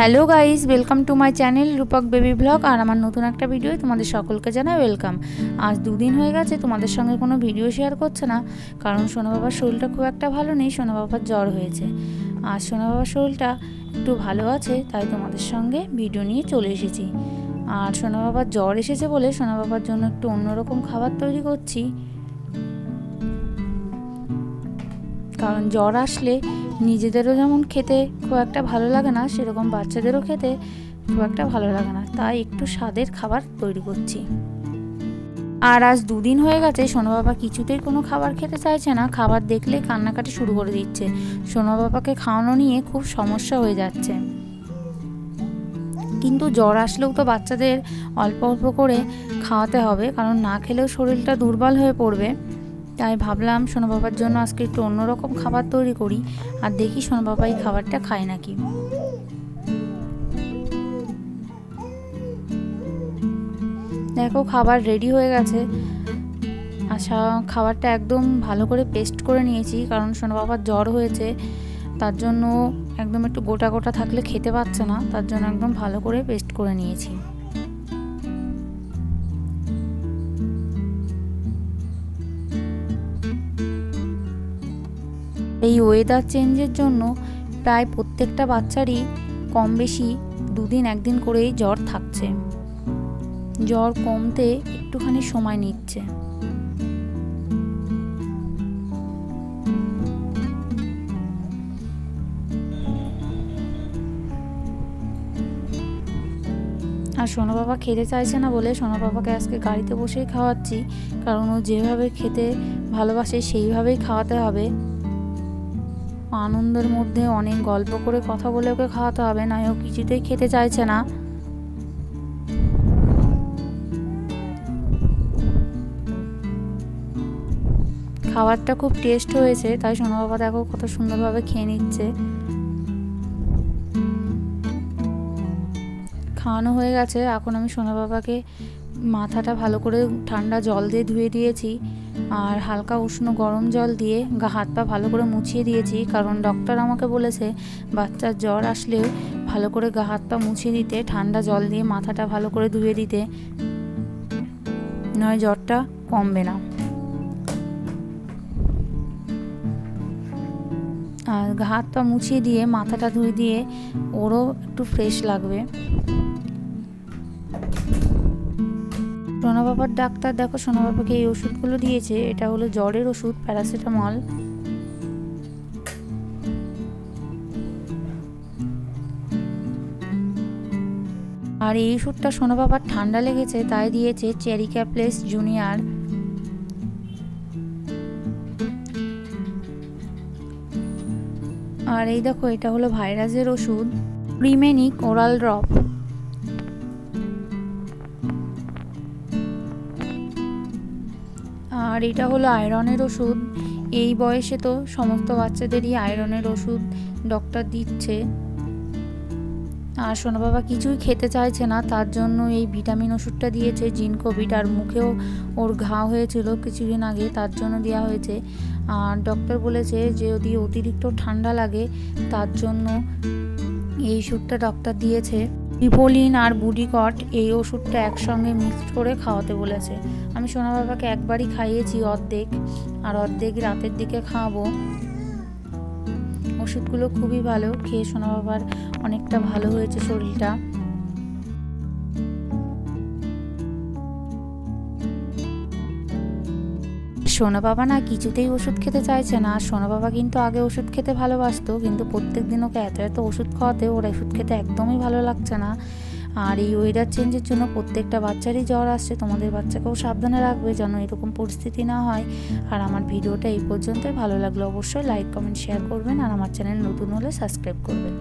Hello guys, welcome to my channel Rupak baby blog. আর আমার নতুন একটা ভিডিও তোমাদের সকলকে জানাই ওয়েলকাম। আজ দুদিন হয়ে গেছে তোমাদের সঙ্গে কোনো ভিডিও শেয়ার করছে না, কারণ সোনা বাবার শরীরটা খুব একটা ভালো নেই। সোনা বাবার জ্বর হয়েছে। আর সোনা বাবার শরীরটা একটু ভালো আছে, তাই তোমাদের সঙ্গে ভিডিও নিয়ে চলে এসেছি। আর সোনা বাবার জ্বর এসেছে বলে সোনা বাবার জন্য একটু অন্যরকম খাবার তৈরি করছি, কারণ জ্বর আসলে নিজেদেরও যেমন খেতে খুব একটা ভালো লাগে না, সেরকম বাচ্চাদেরও খেতে খুব একটা ভালো লাগে না, তাই একটু স্বাদের খাবার তৈরি করছি। আর আজ দুদিন হয়ে গেছে সোনা বাবা কিছুতেই কোনো খাবার খেতে চাইছে না। খাবার দেখলে কান্নাকাটি শুরু করে দিচ্ছে। সোনা বাবাকে খাওয়ানো নিয়ে খুব সমস্যা হয়ে যাচ্ছে। কিন্তু জ্বর আসলেও তো বাচ্চাদের অল্প অল্প করে খাওয়াতে হবে, কারণ না খেলেও শরীরটা দুর্বল হয়ে পড়বে। তাই ভাবলাম সোনা বাবার জন্য আজকে একটু অন্যরকম খাবার তৈরি করি, আর দেখি সোনা বাবা এই খাবারটা খায় নাকি। দেখো খাবার রেডি হয়ে গেছে। আচ্ছা, খাবারটা একদম ভালো করে পেস্ট করে নিয়েছি, কারণ সোনা বাবার জ্বর হয়েছে, তার জন্য একদম একটু গোটা গোটা থাকলে খেতে পাচ্ছে না, তার জন্য একদম ভালো করে পেস্ট করে নিয়েছি। এই ওয়েদার চেঞ্জের জন্য প্রায় প্রত্যেকটা বাচ্চারই কম বেশি দুদিন একদিন করেই জ্বর থাকছে। জ্বর কমতে একটুখানি সময় নিচ্ছে। আর সোনা বাবা খেতে চাইছে না বলে সোনা বাবাকে আজকে গাড়িতে বসেই খাওয়াচ্ছি, কারণ ও যেভাবে খেতে ভালোবাসে সেইভাবেই খাওয়াতে হবে। আনন্দের মধ্যে অনেক গল্প করে কথা বলে ওকে খাওয়াতে হবে, না ও কিছুতেই খেতে চাইছে না। খাবারটা খুব টেস্ট হয়েছে, তাই সোনা বাবা দেখো কত সুন্দরভাবে খেয়ে নিচ্ছে। খাওয়ানো হয়ে গেছে। এখন আমি সোনা বাবাকে মাথাটা ভালো করে ঠান্ডা জল দিয়ে ধুয়ে দিয়েছি, আর হালকা উষ্ণ গরম জল দিয়ে হাত পা ভালো করে মুছিয়ে দিয়েছি, কারণ ডক্টর আমাকে বলেছে বাচ্চার জ্বর আসলে ভালো করে হাত পা মুছিয়ে দিতে, ঠান্ডা জল দিয়ে মাথাটা ভালো করে ধুয়ে দিতে, নয় জ্বরটা কমবে না। আর হাত পা মুছিয়ে দিয়ে মাথাটা ধুয়ে দিয়ে ওরও একটু ফ্রেশ লাগবে। সোনা বাবার ডাক্তার দেখো সোনা বাবাকে এই ওষুধগুলো দিয়েছে। এটা হলো জ্বরের ওষুধ, প্যারাসিটামল। আর এই ওষুধটা সোনা বাবার ঠান্ডা লেগেছে তাই দিয়েছে চেরি ক্যাপলেস জুনিয়র। আর এই দেখো এটা হলো ভাইরাসের ওষুধ, প্রিমেনিক ওরাল ড্রপ। আর এটা হলো আয়রনের ওষুধ। এই বয়সে তো সমস্ত বাচ্চাদেরই আয়রনের ওষুধ ডক্টর দিচ্ছে। আর সোনা বাবা কিছুই খেতে চাইছে না, তার জন্য এই ভিটামিন ওষুধটা দিয়েছে জিনকোভিড। আর মুখেও ওর ঘা হয়েছিল কিছুদিন আগে, তার জন্য দেওয়া হয়েছে। আর ডক্টর বলেছে যে যদি অতিরিক্ত ঠান্ডা লাগে তার জন্য এই ওষুধটা ডক্টর দিয়েছে। রিভোলিন আর বুডিকট এই ওষুধটা একসঙ্গে মিক্সড করে খাওয়াতে বলেছে। আমি সোনা বাবাকে একবারই খাইয়েছি অর্ধেক, আর অর্ধেক রাতের দিকে খাওয়াবো। ওষুধগুলো খুবই ভালো, খেয়ে সোনা বাবার অনেকটা ভালো হয়েছে শরীরটা। সোনা বাবা না কিছুতেই ওষুধ খেতে চাইছে না। সোনা বাবা কিন্তু আগে ওষুধ খেতে ভালোবাসতো, কিন্তু প্রত্যেক দিন ওকে এত এত ওষুধ খাওয়াতে ওর ওষুধ খেতে একদমই ভালো লাগছে না। আর এই ওয়েদার চেঞ্জের জন্য প্রত্যেকটা বাচ্চারই জ্বর আসছে। তোমাদের বাচ্চাকেও সাবধানে রাখবে যেন এরকম পরিস্থিতি না হয়। আর আমার ভিডিওটা এই পর্যন্তই। ভালো লাগলে অবশ্যই লাইক কমেন্ট শেয়ার করবেন, আর আমার চ্যানেল নতুন হলে সাবস্ক্রাইব করবেন।